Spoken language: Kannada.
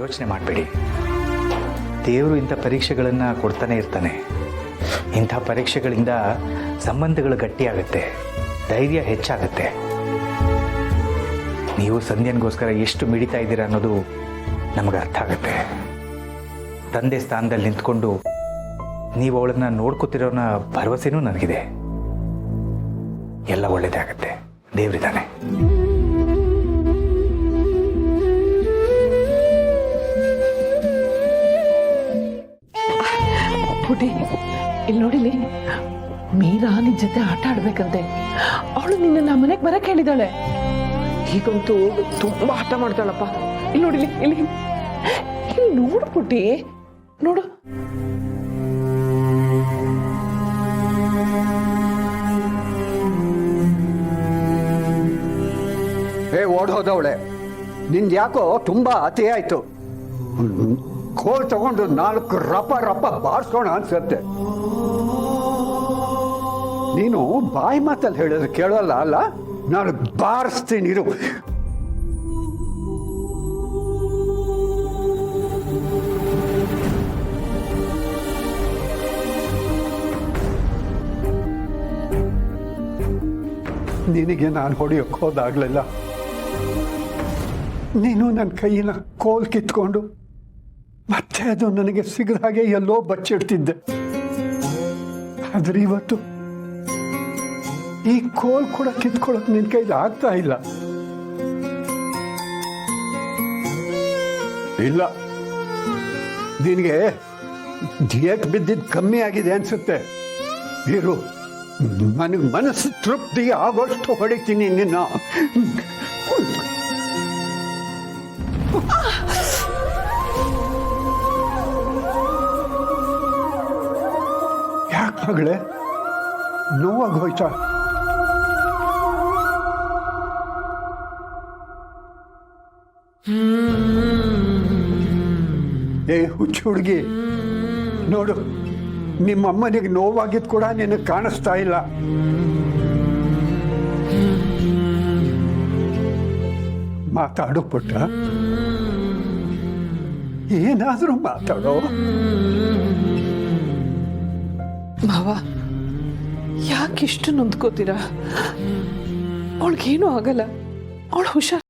ಯೋಚನೆ ಮಾಡಬೇಡಿ. ದೇವರು ಇಂಥ ಪರೀಕ್ಷೆಗಳನ್ನು ಕೊಡ್ತಾನೆ ಇರ್ತಾನೆ. ಇಂಥ ಪರೀಕ್ಷೆಗಳಿಂದ ಸಂಬಂಧಗಳು ಗಟ್ಟಿಯಾಗುತ್ತೆ, ಧೈರ್ಯ ಹೆಚ್ಚಾಗುತ್ತೆ. ನೀವು ಸಂಧ್ಯನಿಗೋಸ್ಕರ ಎಷ್ಟು ಮಿಡಿತಾ ಇದ್ದೀರಾ ಅನ್ನೋದು ನಮಗೆ ಅರ್ಥ ಆಗುತ್ತೆ. ತಂದೆ ಸ್ಥಾನದಲ್ಲಿ ನಿಂತ್ಕೊಂಡು ನೀವು ಅವಳನ್ನು ನೋಡ್ಕೋತಿರೋನ ಭರವಸೆನೂ ನನಗಿದೆ. ಎಲ್ಲ ಒಳ್ಳೇದೇ ಆಗುತ್ತೆ, ದೇವರಿದ್ದಾನೆ. ಪುಟಿ, ಇಲ್ಲಿ ನೋಡಿಲಿ, ಮೀರಾ ನಿನ್ ಜೊತೆ ಆಟ ಆಡ್ಬೇಕಂತೆ. ಅವಳು ನಿನ್ನ ಮನೆಗೆ ಬರಕ್ ಹೇಳಿದಾಳೆ. ಈಗಂತೂ ತುಂಬಾ ಆಟ ಮಾಡ್ತಾಳಪ್ಪ. ಇಲ್ಲಿ ನೋಡಿಲಿ, ಇಲ್ಲಿ ಇಲ್ಲಿ ನೋಡು ಪುಟಿ, ನೋಡು. ಓಡೋದವಳೆ, ನಿಂದು ಯಾಕೋ ತುಂಬಾ ಅತಿ ಆಯ್ತು. ಕೋಲ್ ತಗೊಂಡು 4 ರಪ ರಪ ಬಾರಿಸೋಣ ಅನ್ಸತ್ತೆ. ನೀನು ಬಾಯಿ ಮಾತಲ್ಲಿ ಹೇಳಿದ್ರೆ ಕೇಳೋಲ್ಲ ಅಲ್ಲ, ನಾನು ಬಾರಿಸ್ತೀನಿ ಇರು. ನಿನಗೆ ನಾನು ಹೊಡೆಯೋಕೆ ಹೋದಾಗ್ಲಿಲ್ಲ, ನೀನು ನನ್ನ ಕೈಯಿನ ಕೋಲ್ ಕಿತ್ಕೊಂಡು ಮತ್ತೆ ಅದು ನನಗೆ ಸಿಗದ ಹಾಗೆ ಎಲ್ಲೋ ಬಚ್ಚಿಡ್ತಿದ್ದೆ. ಆದ್ರೆ ಇವತ್ತು ಈ ಕೋಲ್ ಕೂಡ ಕಿತ್ಕೊಳ್ಳೋಕೆ ನಿನ್ನ ಕೈಲಿ ಆಗ್ತಾ ಇಲ್ಲ. ಇಲ್ಲ, ನಿನಗೆ ಡಿಯೇಟ್ ಬಿದ್ದಿದ್ದು ಕಮ್ಮಿ ಆಗಿದೆ ಅನ್ಸುತ್ತೆ. ಇರು, ನನಗೆ ಮನಸ್ಸು ತೃಪ್ತಿ ಆಗೋಷ್ಟು ಹೊಡಿತೀನಿ ನಿನ್ನ. ಯಾಕೆ ಮಗಳೇ, ನೋವಾಗಿ ಹೋಯ್ತಾ? ಏ ಹುಚ್ಚು ಹುಡುಗಿ, ನೋಡು, ನಿಮ್ಮಮ್ಮನಿಗೆ ನೋವಾಗಿದ್ದು ಕೂಡ ನಿನಗೆ ಕಾಣಿಸ್ತಾ ಇಲ್ಲ. ಮಾತಾಡು ಪುಟ್ಟ, ಏನಾದರೂ ಮಾತಾಡೋ. ಮಾವ, ಯಾಕಿಷ್ಟು ನೊಂದ್ಕೋತೀರಾ? ಅವಳಿಗೇನೂ ಆಗಲ್ಲ, ಅವಳು ಹುಷಾರ.